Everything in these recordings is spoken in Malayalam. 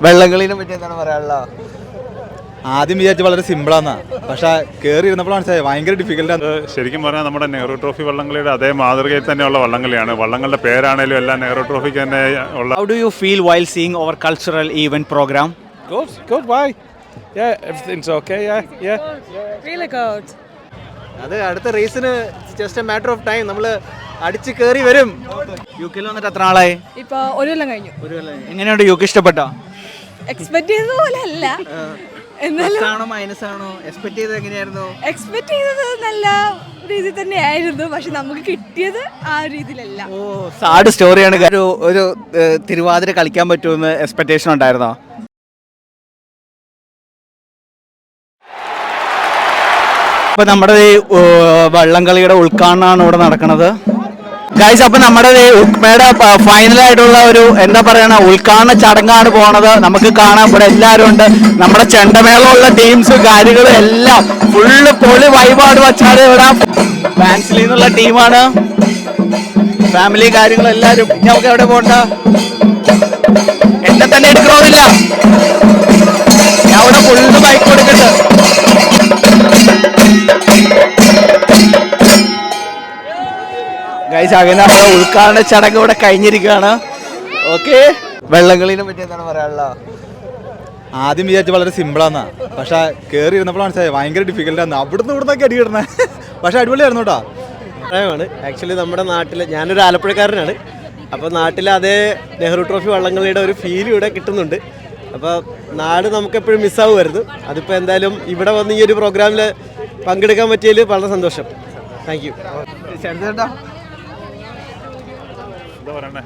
വെള്ളംകളിനെ പറ്റി എന്താണ് പറയാനുള്ളത്? ആദ്യം വിചാരിച്ച് വളരെ സിമ്പിളാന്നാ, പക്ഷെ കയറി ഇരുന്നപ്പോൾ മനസ്സിലായി ഭയങ്കര ഡിഫിക്കൽട്ടാണ്. ശരിക്കും പറഞ്ഞാൽ നമ്മുടെ നെഹ്റു ട്രോഫി വള്ളംകളിയുടെ അതേ മാതൃകയിൽ തന്നെയുള്ള വള്ളംകളിയാണ്. വള്ളങ്ങളുടെ പേരാണേലും എല്ലാം നെഹ്റു ട്രോഫിക്ക് തന്നെ ഉള്ള. How do you feel while seeing our cultural event program? Good. Why? Yeah, everything's okay. Yeah. Really good. അത് അടുത്ത റേസിന് just a matter of time. നമ്മൾ അടിച്ച് കയറി വരും. യുകെയിൽ വന്നിട്ട് എത്ര നാളായി? ഇപ്പൊ ഒരു കൊല്ലം കഴിഞ്ഞു. എങ്ങനെയുണ്ട് യുകെ? ഇഷ്ടപ്പെട്ടോ? എക്സ്പെക്ട് ചെയ്തത് പോലെ അല്ല, എന്നാലും ആണോ മൈനസ് ആണോ? എക്സ്പെക്ട് ചെയ്തത് എങ്ങനെയായിരുന്നു? എക്സ്പെക്ട് ചെയ്തത് നല്ല രീതിയിൽ തന്നെയായിരുന്നു, പക്ഷെ നമുക്ക് കിട്ടിയത് ആ രീതിയിലല്ല. സാഡ് സ്റ്റോറിയാണ്. ഒരു തിരുവാതിര കളിക്കാൻ പറ്റുമെന്ന് എക്സ്പെക്ടേഷൻ ഉണ്ടായിരുന്നോ? അപ്പൊ നമ്മുടെ വള്ളംകളിയുടെ ഉദ്ഘാടനമാണ് ഇവിടെ നടക്കുന്നത് ഗൈസ്. അപ്പൊ നമ്മുടെ ഉക്മയുടെ ഫൈനലായിട്ടുള്ള ഒരു എന്താ പറയണ ഉദ്ഘാടന ചടങ്ങാണ് പോണത്. നമുക്ക് കാണാം ഇവിടെ എല്ലാവരും ഉണ്ട്. നമ്മുടെ ചെണ്ടമേളമുള്ള ടീംസ് കാര്യങ്ങളും എല്ലാം ഫുള്ള് പൊളി വൈബാട് വച്ചാണ് ഇവിടെ. ഫാൻസിൽ നിന്നുള്ള ടീമാണ്, ഫാമിലി കാര്യങ്ങളും എല്ലാവരും. നമുക്ക് എവിടെ പോകണ്ട, എന്നെ തന്നെ എടുക്കണമെന്നില്ല, ഞാൻ ഇവിടെ ഫുള്ള് ബൈക്ക് കൊടുക്കുന്നുണ്ട്. ഗൈസ് അങ്ങനെ നമ്മുടെ ഉദ്ഘാടന ചടങ്ങ് ഇവിടെ കഴിഞ്ഞിരിക്കുകയാണ്. ഓക്കെ, വെള്ളംകളിനെ പറ്റി എന്താണ് പറയാനുള്ളത്? ആദ്യം വിചാരിച്ച് വളരെ സിമ്പിളാന്നാ, പക്ഷെ കയറി ഇരുന്നപ്പോൾ മനസ്സിലായി ഭയങ്കര ഡിഫിക്കൽട്ടാണ്. അവിടുന്ന് ഇവിടുന്നൊക്കെ അടി കിടണേ, പക്ഷെ അടിപൊളിയായിരുന്നു കേട്ടോ. ആണ് ആക്ച്വലി നമ്മുടെ നാട്ടിൽ, ഞാനൊരു ആലപ്പുഴക്കാരനാണ്. അപ്പോൾ നാട്ടിൽ അതേ നെഹ്റു ട്രോഫി വള്ളംകളിയുടെ ഒരു ഫീൽ ഇവിടെ കിട്ടുന്നുണ്ട്. അപ്പോൾ നാട് നമുക്കെപ്പോഴും മിസ്സാവുമായിരുന്നു. അതിപ്പോൾ എന്തായാലും ഇവിടെ വന്ന് ഈ ഒരു പ്രോഗ്രാമിൽ പങ്കെടുക്കാൻ പറ്റിയതിൽ വളരെ സന്തോഷം. Thank you. എന്താ പറയണ്ടേ?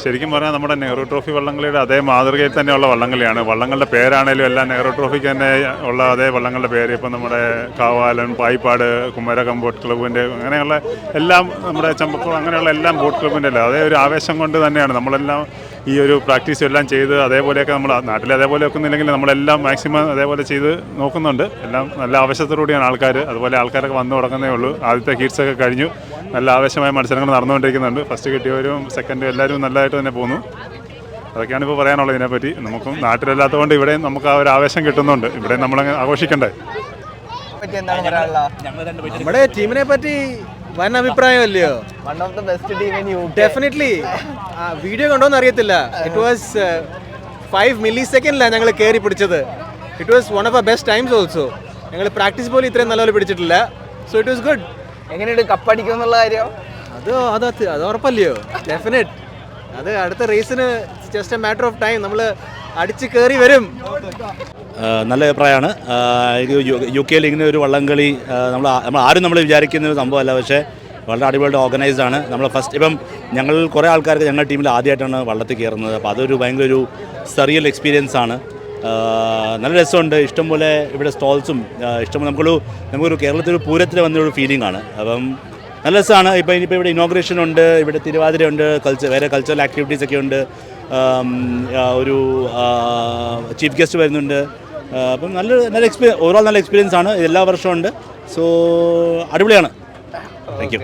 ശരിക്കും പറഞ്ഞാൽ നമ്മുടെ നെഹ്റു ട്രോഫി വള്ളംകളിയുടെ അതേ മാതൃകയിൽ തന്നെയുള്ള വള്ളംകളിയാണ്. വള്ളങ്ങളുടെ പേരാണേലും എല്ലാം നെഹ്റു ട്രോഫിക്ക് തന്നെ ഉള്ള അതേ വള്ളങ്ങളുടെ പേര്. ഇപ്പം നമ്മുടെ കാവാലൻ, പായിപ്പാട്, കുമരകം ബോട്ട് ക്ലബിൻ്റെ അങ്ങനെയുള്ള എല്ലാം, നമ്മുടെ ചമ്പക്കുളം അങ്ങനെയുള്ള എല്ലാം ബോട്ട് ക്ലബിൻ്റെ അല്ല അതേ ഒരു ആവേശം കൊണ്ട് തന്നെയാണ് നമ്മളെല്ലാം ഈ ഒരു പ്രാക്ടീസും എല്ലാം ചെയ്ത് അതേപോലെയൊക്കെ നമ്മൾ നാട്ടിൽ അതേപോലെ വെക്കുന്നില്ലെങ്കിൽ നമ്മളെല്ലാം മാക്സിമം അതേപോലെ ചെയ്ത് നോക്കുന്നുണ്ട്. എല്ലാം നല്ല ആവേശത്തോടുകൂടിയാണ് ആൾക്കാർ. അതുപോലെ ആൾക്കാരൊക്കെ വന്നു തുടങ്ങുന്നേ ഉള്ളൂ. ആദ്യത്തെ ഹീറ്റ്സൊക്കെ കഴിഞ്ഞു. നല്ല ആവേശമായ മത്സരങ്ങൾ നടന്നുകൊണ്ടിരിക്കുന്നുണ്ട്. ഫസ്റ്റ് കിട്ടിയവരും സെക്കൻഡ് എല്ലാവരും നല്ലതായിട്ട് തന്നെ പോകുന്നു. അതൊക്കെയാണ് ഇപ്പോൾ പറയാനുള്ളത് ഇതിനെപ്പറ്റി. നമുക്കും നാട്ടിലല്ലാത്തതുകൊണ്ട് ഇവിടെയും നമുക്ക് ആ ഒരു ആവേശം കിട്ടുന്നുണ്ട്. ഇവിടെ നമ്മളങ്ങ് ആഘോഷിക്കണ്ടേ. നമ്മുടെ ടീമിനെ പറ്റി വൻ അഭിപ്രായമല്ലയോ? One of the best team in UK. Definitely. Video കണ്ടോന്ന് അറിയത്തില്ല. ഇറ്റ് വാസ് 5 milliseconds ഞങ്ങൾ കയറി പിടിച്ചത്. It was one of the best times also. ഞങ്ങൾ പ്രാക്ടീസ് പോലും ഇത്രയും നല്ലപോലെ പിടിച്ചിട്ടില്ല. So it was good. എങ്ങനെയുണ്ട് കപ്പടിക്കും എന്നുള്ള കാര്യം? അത് ഉറപ്പല്ലയോ? ഡെഫിനറ്റ്. അത് അടുത്ത റേസിന് just a matter of time. നമ്മൾ അടിച്ച് കയറി വരും. നല്ല അഭിപ്രായമാണ്. യു കെയിൽ ഇങ്ങനെ ഒരു വള്ളംകളി നമ്മൾ ആരും നമ്മൾ വിചാരിക്കുന്ന ഒരു സംഭവമല്ല, പക്ഷേ വളരെ അടിപൊളിയായിട്ട് ഓർഗനൈസ്ഡ് ആണ്. നമ്മൾ ഫസ്റ്റ് ഇപ്പം ഞങ്ങൾ കുറേ ആൾക്കാർക്ക് ഞങ്ങളുടെ ടീമിൽ ആദ്യമായിട്ടാണ് വള്ളത്തിൽ കയറുന്നത്. അപ്പോൾ അതൊരു ഭയങ്കര ഒരു സറിയൽ എക്സ്പീരിയൻസ് ആണ്. നല്ല രസമുണ്ട്. ഇഷ്ടംപോലെ ഇവിടെ സ്റ്റോൾസും ഇഷ്ടംപോലെ നമുക്കൊരു കേരളത്തിൽ ഒരു പൂരത്തിൽ വന്നൊരു ഫീലിംഗ് ആണ്. അപ്പം നല്ല രസമാണ്. ഇനിയിപ്പോൾ ഇവിടെ ഇനോഗ്രേഷൻ ഉണ്ട്, ഇവിടെ തിരുവാതിരയുണ്ട്, വേറെ കൾച്ചറൽ ആക്ടിവിറ്റീസൊക്കെ ഉണ്ട്. ഒരു ചീഫ് ഗസ്റ്റ് വരുന്നുണ്ട്. അപ്പം നല്ല ഓവറോൾ നല്ല എക്സ്പീരിയൻസ് ആണ്. എല്ലാ വർഷവും ഉണ്ട്. സോ അടിപൊളിയാണ്. Thank you.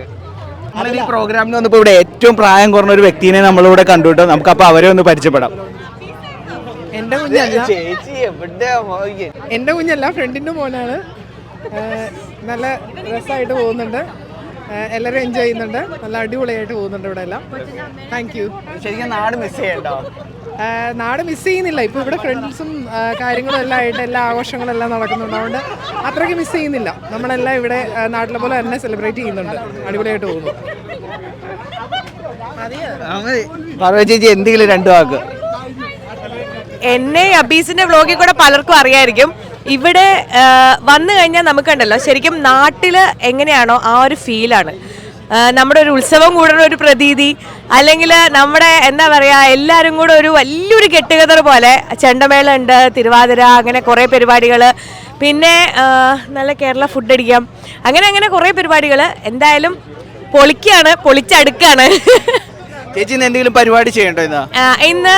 ഈ പ്രോഗ്രാമിന് വന്നപ്പോൾ ഇവിടെ ഏറ്റവും പ്രായം കുറഞ്ഞ ഒരു വ്യക്തിനെ നമ്മളിവിടെ കണ്ടുകിട്ടോ. നമുക്ക് അപ്പോൾ അവരെ ഒന്ന് പരിചയപ്പെടാം. എൻ്റെ കുഞ്ഞല്ല, ഫ്രണ്ടിൻ്റെ മോനാണ്. നല്ല രസമായിട്ട് പോകുന്നുണ്ട്. എല്ലാവരും എൻജോയ് ചെയ്യുന്നുണ്ട്. നല്ല അടിപൊളിയായിട്ട് പോകുന്നുണ്ട് ഇവിടെ എല്ലാം. Thank you. ശരിക്കും നാട് മിസ് ചെയ്യണ്ടോ? നാട് മിസ് ചെയ്യുന്നില്ല. ഇപ്പോൾ ഇവിടെ ഫ്രണ്ട്സും കാര്യങ്ങളും എല്ലാം ആയിട്ട് എല്ലാ ആഘോഷങ്ങളും എല്ലാം നടക്കുന്നുണ്ട്. അതുകൊണ്ട് അത്രയ്ക്ക് മിസ് ചെയ്യുന്നില്ല. നമ്മളെല്ലാം ഇവിടെ നാട്ടിലെ പോലെ തന്നെ സെലിബ്രേറ്റ് ചെയ്യുന്നുണ്ട്. അടിപൊളിയായിട്ട് പോകുന്നു. ചേച്ചി എന്തെങ്കിലും 2 വാക്ക്. എന്നെ അബീസിന്റെ വ്ളോഗിൽ കൂടെ പലർക്കും അറിയായിരിക്കും. ഇവിടെ വന്നു കഴിഞ്ഞാൽ നമുക്കുണ്ടല്ലോ ശരിക്കും നാട്ടിൽ എങ്ങനെയാണോ ആ ഒരു ഫീലാണ്. നമ്മുടെ ഒരു ഉത്സവം കൂടുന്ന ഒരു പ്രതീതി, അല്ലെങ്കിൽ നമ്മുടെ എന്താ പറയുക എല്ലാവരും കൂടെ ഒരു വലിയൊരു ഗെറ്റുഗദർ പോലെ. ചെണ്ടമേള ഉണ്ട്, തിരുവാതിര, അങ്ങനെ കുറേ പരിപാടികൾ. പിന്നെ നല്ല കേരള ഫുഡ് അടിക്കാം. അങ്ങനെ കുറേ പരിപാടികൾ. എന്തായാലും പൊളിച്ചടുക്കാണ്. ചേച്ചി ഇന്ന് എന്തെങ്കിലും പരിപാടി ചെയ്യണ്ടോ? ഇന്ന്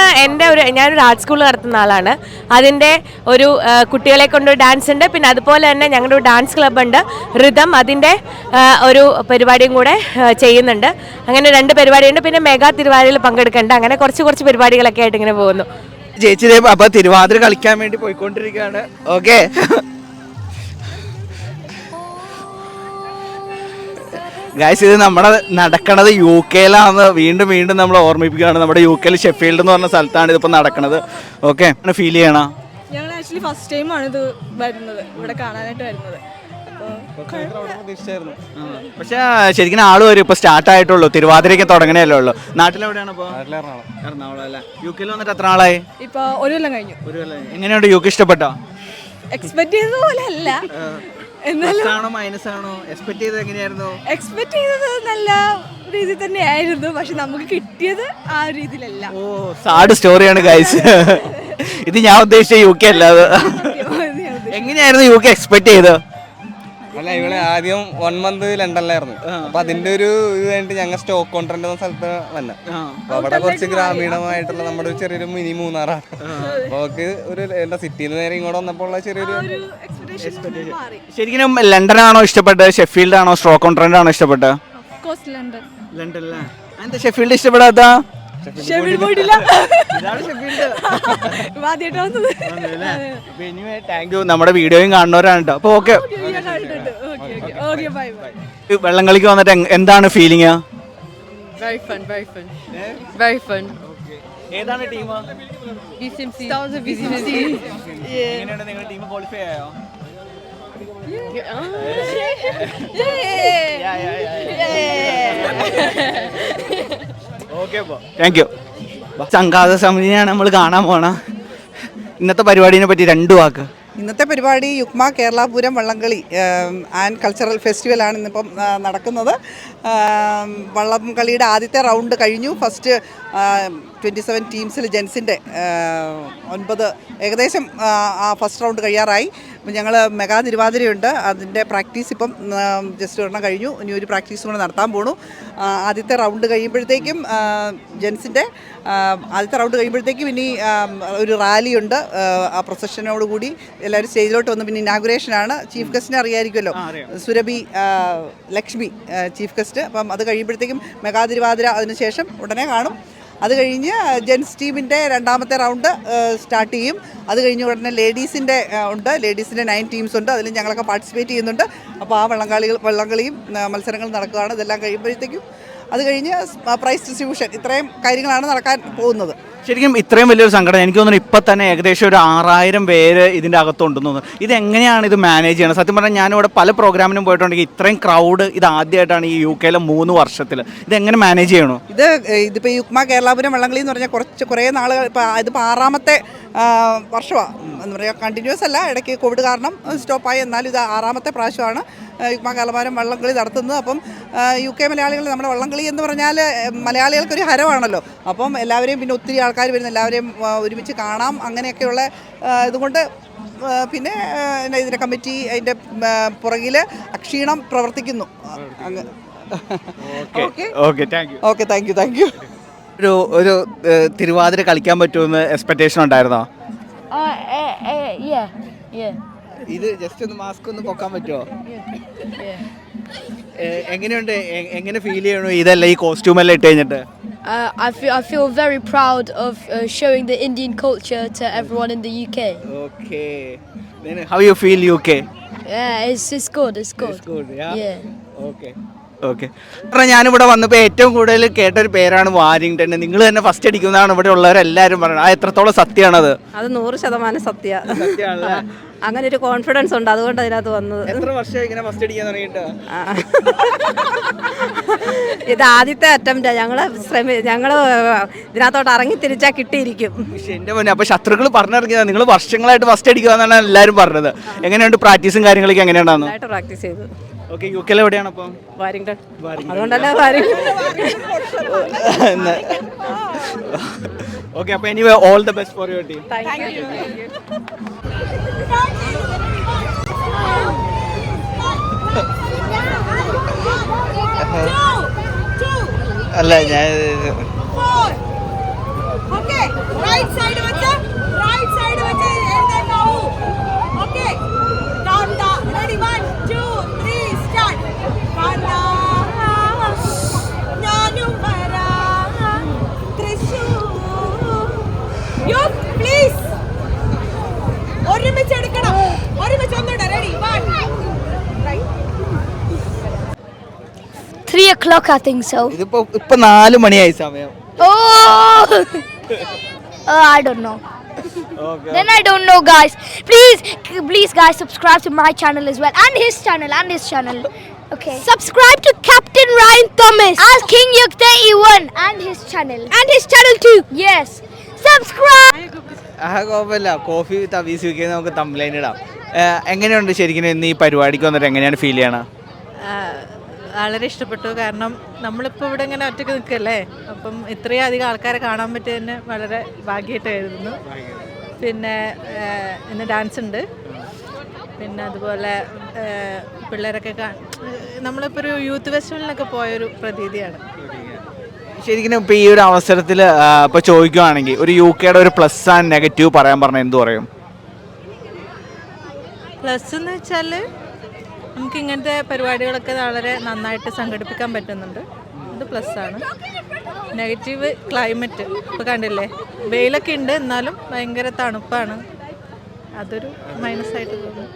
ഞാനൊരു ആർട്ട് സ്കൂൾ നടത്തുന്ന ആളാണ്. അതിൻ്റെ ഒരു കുട്ടികളെ കൊണ്ട് ഡാൻസ് ഉണ്ട്. പിന്നെ അതുപോലെ തന്നെ ഞങ്ങളുടെ ഒരു ഡാൻസ് ക്ലബ് ഉണ്ട്, റിതം. അതിൻ്റെ ഒരു പരിപാടിയും കൂടെ ചെയ്യുന്നുണ്ട്. അങ്ങനെ 2 പരിപാടിയുണ്ട്. പിന്നെ മെഗാ തിരുവാതിരയിൽ പങ്കെടുക്കുന്നുണ്ട്. അങ്ങനെ കുറച്ച് പരിപാടികളൊക്കെ ആയിട്ട് ഇങ്ങനെ പോകുന്നു. ചേച്ചി അപ്പൊ തിരുവാതിര കളിക്കാൻ വേണ്ടി പോയിക്കൊണ്ടിരിക്കുകയാണ്. ഓക്കെ, ഗൈസ് ഇത് നമ്മുടെ നടക്കണത് യു കെയിലാണെന്ന് വീണ്ടും വീണ്ടും നമ്മൾ ഓർമ്മിപ്പിക്കുകയാണ്. നമ്മുടെ യു കെയിൽ ഷെഫീൽഡ് എന്ന് പറഞ്ഞ സ്ഥലത്താണ് ഇതിപ്പോൾ നടക്കുന്നത്. ഓക്കെ, ഫീൽ ചെയ്യണം. ഞങ്ങൾ ആക്ച്വലി ഫസ്റ്റ് ടൈമാണ് ഇത് വരുന്നത്, ഇവിടെ കാണാനായിട്ട് വരുന്നത്. പക്ഷെ ശരിക്കും ആള് വരും, ഇപ്പൊ സ്റ്റാർട്ട് ആയിട്ടുള്ളൂ, തിരുവാതിരയ്ക്ക് തുടങ്ങണേയല്ലേ ഉള്ളൂ. നാട്ടിലെവിടെയാണ് ഇപ്പോൾ? എറണാകുളം അല്ലേ. യു കെയിൽ വന്നിട്ട് എത്ര ആളായി? ഇപ്പൊ 1 കൊല്ലം കഴിഞ്ഞു. എങ്ങനെയുണ്ട് യു കെ? ഇഷ്ടപ്പെട്ടോ? എക്സ്പെക്ട് ചെയ്തത് പോലെ അല്ല, എന്നാലും എക്സ്പെക്ട് ചെയ്തത് എങ്ങനെയായിരുന്നു? എക്സ്പെക്ട് ചെയ്തത് നല്ല രീതിയിൽ തന്നെയായിരുന്നു, പക്ഷെ നമുക്ക് കിട്ടിയത് ആ രീതിയിലല്ല. ഓ, സാഡ് സ്റ്റോറിയാണ് ഗൈസ്. ഇത് ഞാൻ ഉദ്ദേശിച്ച യു കെ അല്ലാതെ. എങ്ങനെയായിരുന്നു യു കെ എക്സ്പെക്ട് ചെയ്തത്? അല്ല, ഇവിടെ ആദ്യം 1 മന്ത് ലണ്ടനിലായിരുന്നു. അപ്പൊ അതിന്റെ ഒരു ഇത് കഴിഞ്ഞിട്ട് ഞങ്ങൾ സ്റ്റോക്ക് കോൺട്രന്റ് എന്ന സ്ഥലത്ത് വന്നെ. അപ്പൊ അവിടെ കുറച്ച് ഗ്രാമീണമായിട്ടുള്ള നമ്മുടെ ഒരു ചെറിയൊരു മിനി മൂന്നാറാണ്. അപ്പൊ അവർക്ക് ഒരു എന്താ സിറ്റിയിൽ നേരെ ഇങ്ങോട്ട് വന്നപ്പോൾ ഉള്ള ചെറിയൊരു ശരിക്കും ലണ്ടനാണോ ഇഷ്ടപ്പെട്ടത്, ഷെഫീൽഡ് ആണോ, സ്റ്റോക്ക് കോൺട്രന്റ് ആണോ ഇഷ്ടപ്പെട്ടത്? ലണ്ടൻ. എന്താ ഷെഫീൽഡ് ഇഷ്ടപ്പെടാത്ത? നമ്മുടെ വീഡിയോയും കാണുന്നവരാണ് കേട്ടോ. അപ്പൊ ഓക്കെ, വെള്ളം കളിക്ക് വന്നിട്ട് എന്താണ് ഫീലിംഗ്? ഏതാണ് ടീം? എങ്ങനെയാണ് നിങ്ങളുടെ ടീം ക്വാളിഫൈ ആയോ? Thank you. സംഘാത സമിതിയാണ് നമ്മൾ കാണാൻ പോണ. ഇന്നത്തെ പരിപാടിനെ പറ്റി 2 വാക്ക്. ഇന്നത്തെ പരിപാടി യുക്മ കേരളപുരം വള്ളംകളി ആൻഡ് കൾച്ചറൽ ഫെസ്റ്റിവലാണ് ഇന്നിപ്പം നടക്കുന്നത്. വള്ളംകളിയുടെ ആദ്യത്തെ റൗണ്ട് കഴിഞ്ഞു. ഫസ്റ്റ് 27 ടീംസിൽ ജെൻസിൻ്റെ 9 ഏകദേശം ആ ഫസ്റ്റ് റൗണ്ട് കഴിയാറായി. അപ്പം ഞങ്ങൾ മെഗാ തിരുവാതിരയുണ്ട്, അതിൻ്റെ പ്രാക്ടീസ് ഇപ്പം ജസ്റ്റ് ഒരെണ്ണം കഴിഞ്ഞു, ഇനി ഒരു പ്രാക്ടീസ് കൂടെ നടത്താൻ പോണു. ആദ്യത്തെ റൗണ്ട് കഴിയുമ്പോഴത്തേക്കും ജെൻസിൻ്റെ ആദ്യത്തെ റൗണ്ട് കഴിയുമ്പോഴത്തേക്കും ഇനി ഒരു റാലിയുണ്ട്. ആ പ്രൊസഷനോടുകൂടി എല്ലാവരും സ്റ്റേജിലോട്ട് വന്ന് പിന്നെ ഇനാഗുറേഷനാണ്. ചീഫ് ഗസ്റ്റിനെ അറിയാമായിരിക്കുമല്ലോ, സുരഭി ലക്ഷ്മി ചീഫ് ഗസ്റ്റ്. അപ്പം അത് കഴിയുമ്പോഴത്തേക്കും മെഗാ തിരുവാതിര അതിനുശേഷം ഉടനെ കാണും. അത് കഴിഞ്ഞ് ജെൻസ് ടീമിൻ്റെ 2ാമത്തെ റൗണ്ട് സ്റ്റാർട്ട് ചെയ്യും. അത് കഴിഞ്ഞ് ഉടനെ ലേഡീസിൻ്റെ ഉണ്ട്, ലേഡീസിൻ്റെ 9 ടീംസ് ഉണ്ട്, അതിൽ ഞങ്ങളൊക്കെ പാർട്ടിസിപ്പേറ്റ് ചെയ്യുന്നുണ്ട്. അപ്പോൾ ആ വള്ളംകളിയും മത്സരങ്ങളും നടക്കുകയാണ്. ഇതെല്ലാം കഴിയുമ്പോഴത്തേക്കും അത് കഴിഞ്ഞ് പ്രൈസ് ഡിസ്ട്രിബ്യൂഷൻ, ഇത്രയും കാര്യങ്ങളാണ് നടക്കാൻ പോകുന്നത്. ശരിക്കും ഇത്രയും വലിയൊരു സംഘടന എനിക്ക് തോന്നുന്നു ഇപ്പം തന്നെ ഏകദേശം ഒരു 6000 പേര് ഇതിൻ്റെ അകത്തുണ്ടെന്ന് തോന്നുന്നു. ഇതെങ്ങനെയാണ് ഇത് മാനേജ് ചെയ്യണം? സത്യം പറഞ്ഞാൽ ഞാനിവിടെ പല പ്രോഗ്രാമിനും പോയിട്ടുണ്ടെങ്കിൽ ഇത്രയും ക്രൗഡ് ഇത് ആദ്യമായിട്ടാണ് ഈ യു കെയിലെ 3 വർഷത്തിൽ. ഇതെങ്ങനെ മാനേജ് ചെയ്യണോ? ഇതിപ്പോൾ യുക്മ കേരളപുരം വള്ളംകളി എന്ന് പറഞ്ഞാൽ കുറേ നാളുകൾ, ഇപ്പോൾ ഇതിപ്പോൾ 6ാമത്തെ വർഷമാണ് എന്ന് പറയുക. കണ്ടിന്യൂസ് അല്ല, ഇടയ്ക്ക് കോവിഡ് കാരണം സ്റ്റോപ്പായി. എന്നാലും ഇത് 6ാമത്തെ പ്രാവശ്യമാണ് യുക്മ കേരളപുരം വള്ളംകളി നടത്തുന്നത്. അപ്പം യു കെ മലയാളികൾ, നമ്മുടെ വള്ളംകളി എന്ന് പറഞ്ഞാൽ മലയാളികൾക്കൊരു ഹരമാണല്ലോ. അപ്പം എല്ലാവരെയും പിന്നെ ഒത്തിരി ആൾക്കാർ വരുന്ന എല്ലാവരെയും ഒരുമിച്ച് കാണാം. അങ്ങനെയൊക്കെയുള്ള ഇതുകൊണ്ട് പിന്നെ ഇതിൻ്റെ കമ്മിറ്റി അതിൻ്റെ പുറകിൽ അക്ഷീണം പ്രവർത്തിക്കുന്നു. Okay, thank you. ഒരു തിരുവാതിര കളിക്കാൻ പറ്റുമെന്ന് എക്സ്പെക്ടേഷൻ ഉണ്ടായിരുന്നോ? ഇത് ജസ്റ്റ് ഒന്ന് മാസ്ക് ഒന്ന് പൊക്കാൻ പറ്റുമോ? എങ്ങനെയുണ്ട്? എങ്ങനെ ഫീൽ ചെയ്യണു ഇതെല്ലാം, ഈ കോസ്റ്റ്യൂം എല്ലാം ഇട്ട് കഴിഞ്ഞിട്ട്? I feel very proud of showing the Indian culture to everyone in the UK. Okay. Then how you feel UK? Yeah, it's good. It's good. Yeah. Okay. ഞാനിവിടെ വന്നപ്പോൾ ഏറ്റവും കൂടുതൽ കേട്ടൊരു പേരാണ് വാരിങ്ടൺ. നിങ്ങൾ തന്നെ ഫസ്റ്റ് അടിക്കുന്നതാണ് ഇവിടെ ഉള്ളവരെല്ലാവരും പറയുന്നത്. ആ എത്രത്തോളം സത്യമാണത്? അത് 100% സത്യമാണ്. അങ്ങനെ ഒരു കോൺഫിഡൻസ് ഉണ്ട്, അതുകൊണ്ട് അതിനകത്ത് വന്നത്. എത്ര വർഷം ഇങ്ങനെ ഫസ്റ്റ് അടിക്കാൻ തുടങ്ങിയിട്ട്? ഇത് ആദ്യത്തെ അറ്റംപ്റ്റാ. ഞങ്ങള് ഇതിനകത്തോട്ട് ഇറങ്ങി തിരിച്ചാൽ കിട്ടിയിരിക്കും. എന്റെ മുന്നേ അപ്പൊ ശത്രുക്കൾ പറഞ്ഞിറങ്ങിയതാണ് നിങ്ങൾ വർഷങ്ങളായിട്ട് ഫസ്റ്റ് അടിക്കുക എന്നാണ് എല്ലാവരും പറഞ്ഞത്. എങ്ങനെയുണ്ട് പ്രാക്ടീസും കാര്യങ്ങളൊക്കെ എങ്ങനെയുണ്ടായിരുന്നു? പ്രാക്ടീസ് ചെയ്തു. ഓക്കെ, യു കെയിൽ എവിടെയാണ് അപ്പം? വാരിങ്ടൺ. അതുകൊണ്ടല്ലേ വാരിങ്ടൺ. ഓക്കെ, അപ്പൊ anyway all the best for your team. Thank you. അല്ല ഞാൻ Please ഒരുമിച്ചെടുക്കണം. ഒരുമിച്ച് ഒന്നുകൂടെ. Ready? 3 o'clock, I think so. ഇതിപ്പോ 4 മണിയായി സമയം. Oh! I don't know. Okay. Then I don't know, guys. Please, guys, subscribe to my channel as well, and his channel. Okay. Subscribe to Captain Ryan Thomas, as King Yuk 31, and his channel too. Yes. Subscribe. കുഴപ്പമില്ല. കോഫി വിത്ത് അബീസ് യു കെ നമുക്ക് തംബ്ലൈൻ ഇടാം. എങ്ങനെയുണ്ട് ശരിക്കും ഇന്ന് ഈ പരിപാടിക്ക് വന്നിട്ട് എങ്ങനെയാണ് ഫീൽ ചെയ്യണത്? വളരെ ഇഷ്ടപ്പെട്ടു. കാരണം നമ്മളിപ്പോൾ ഇവിടെ ഇങ്ങനെ ഒറ്റയ്ക്ക് നിൽക്കല്ലേ, അപ്പം ഇത്രയും അധികം ആൾക്കാരെ കാണാൻ പറ്റിയതിന് വളരെ ഭാഗ്യമായിട്ടായിരുന്നു. പിന്നെ ഇന്ന് ഡാൻസ് ഉണ്ട്, പിന്നെ അതുപോലെ പിള്ളേരൊക്കെ നമ്മളിപ്പോൾ ഒരു യൂത്ത് ഫെസ്റ്റിവലിനൊക്കെ പോയൊരു പ്രതീതിയാണ്. ശരിക്കും ഇപ്പോൾ ഈ ഒരു അവസരത്തിൽ ഇപ്പോൾ ചോദിക്കുകയാണെങ്കിൽ ഒരു യു കെയുടെ ഒരു പ്ലസ് ആൻഡ് നെഗറ്റീവ് പറയാൻ പറഞ്ഞാൽ എന്ത് പറയും? പ്ലസ് എന്ന് വെച്ചാൽ നമുക്ക് ഇങ്ങനത്തെ പരിപാടികളൊക്കെ വളരെ നന്നായിട്ട് സംഘടിപ്പിക്കാൻ പറ്റുന്നുണ്ട്, അത് പ്ലസ്സാണ്. നെഗറ്റീവ് ക്ലൈമറ്റ് ഇപ്പോൾ കണ്ടില്ലേ, വെയിലൊക്കെ ഉണ്ട് എന്നാലും ഭയങ്കര തണുപ്പാണ്, അതൊരു മൈനസായിട്ട് തോന്നുന്നു.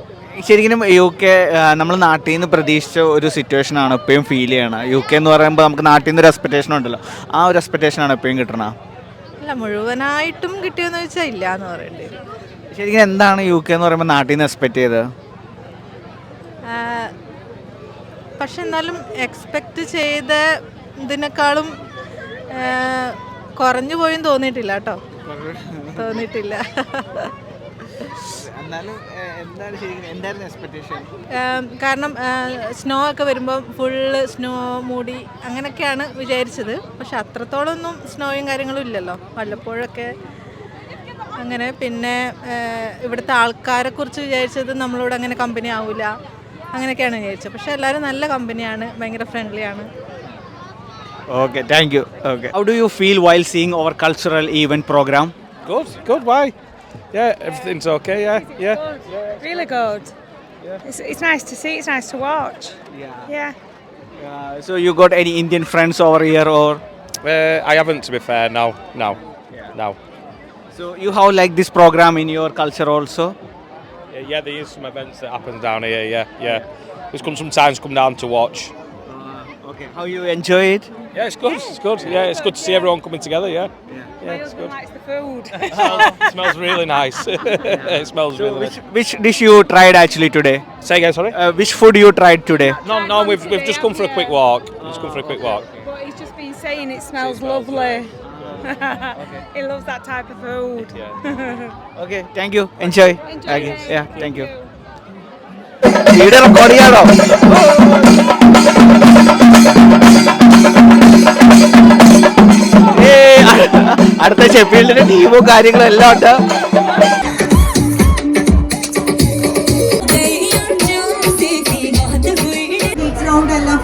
ശരിക്കും യു കെ നമ്മൾ നാട്ടിൽ നിന്ന് പ്രതീക്ഷിച്ച ഒരു സിറ്റുവേഷനാണ് ഇപ്പോഴും ഫീൽ ചെയ്യണം. യു കെ എന്ന് പറയുമ്പോൾ നമുക്ക് നാട്ടിൽ നിന്ന് ഒരു എക്സ്പെക്റ്റേഷൻ ഉണ്ടല്ലോ, ആ ഒരു എക്സ്പെക്റ്റേഷനാണ് എപ്പോഴും കിട്ടണത്. അല്ല, മുഴുവനായിട്ടും കിട്ടിയെന്ന് വെച്ചാൽ ഇല്ല എന്ന് പറയേണ്ടി വരും. ശരിക്കും എന്താണ് യു കെ എന്ന് പറയുമ്പോൾ നാട്ടിൽ നിന്ന് എക്സ്പെക്റ്റ് ചെയ്തത്? പക്ഷെ എന്നാലും എക്സ്പെക്റ്റ് ചെയ്ത ഇതിനേക്കാളും കുറഞ്ഞു പോയെന്ന് തോന്നിയിട്ടില്ല കേട്ടോ, തോന്നിയിട്ടില്ല. കാരണം സ്നോ ഒക്കെ വരുമ്പോൾ ഫുള്ള് സ്നോ മൂടി അങ്ങനെയൊക്കെയാണ് വിചാരിച്ചത്. പക്ഷെ അത്രത്തോളം ഒന്നും സ്നോയും കാര്യങ്ങളും ഇല്ലല്ലോ, വല്ലപ്പോഴൊക്കെ അങ്ങനെ. പിന്നെ ഇവിടുത്തെ ആൾക്കാരെ കുറിച്ച് വിചാരിച്ചത് നമ്മളോട് അങ്ങനെ കമ്പനി ആവില്ല അങ്ങനെയൊക്കെയാണ് വിചാരിച്ചത്. പക്ഷെ എല്ലാവരും നല്ല കമ്പനിയാണ്, ഭയങ്കര ഫ്രണ്ട്ലിയാണ്. Okay, thank you. Okay. How do you feel while seeing our cultural event program? Good. Why? Yeah, everything's okay. Yeah. Really good. It's nice to see. It's nice to watch. Yeah. So you got any Indian friends over here or? I haven't, to be fair. No. So you have like this program in your culture also? Yeah, there is some events that happen down here. Yeah. There's sometimes come down to watch. Okay. How you enjoy it? Yeah, it's good. Yeah, it's good to see everyone coming together. Yeah, it's good. Likes the food. It smells really nice. It smells really nice. Which dish you tried actually today? Say again, sorry. Which food you tried today? No, we've just come for a quick walk. But he's just been saying it smells lovely. He loves that type of food. Okay, thank you. Enjoy. Enjoy. Okay. Yeah, thank you. Video record ചെയ്യാലോ? അടുത്ത ഷെഫീൽഡിന്റെ ടീമും കാര്യങ്ങളും എല്ലാം ഉണ്ട്.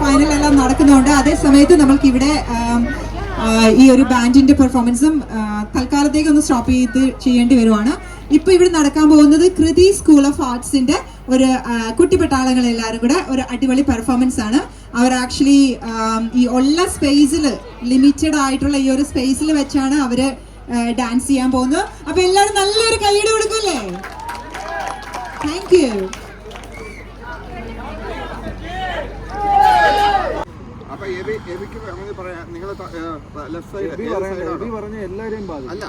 ഫൈനൽ എല്ലാം നടക്കുന്നുണ്ട്. അതേ സമയത്ത് നമ്മൾക്ക് ഇവിടെ ഈ ഒരു ബാൻഡിന്റെ പെർഫോമൻസും തൽക്കാലത്തേക്ക് ഒന്ന് സ്റ്റോപ്പ് ചെയ്യേണ്ടി വരുവാണ്. ഇപ്പൊ ഇവിടെ നടക്കാൻ പോകുന്നത് കൃതി സ്കൂൾ ഓഫ് ആർട്സിന്റെ ഒരു കുട്ടിപ്പട്ടാളങ്ങൾ എല്ലാവരും കൂടെ ഒരു അടിപൊളി പെർഫോമൻസ് ആണ്. അവർ ആക്ച്വലി ഈ ഉള്ള സ്പേസിൽ, ലിമിറ്റഡ് ആയിട്ടുള്ള ഈ ഒരു സ്പേസിൽ വെച്ചാണ് അവര് ഡാൻസ് ചെയ്യാൻ പോകുന്നത്. അപ്പൊ എല്ലാവരും നല്ലൊരു കൈയ്യടി കൊടുക്കൂല്ലേ? Thank you. അല്ല,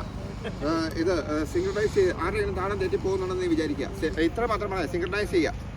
ഇത് സിംഗിൾഡൈസ് ആരെങ്കിലും താളം തെറ്റി പോകുന്നുണ്ടെന്ന് വിചാരിക്കുക. ഇത്ര മാത്രമാണ് സിംഗിൾഡൈസ് ചെയ്യുക.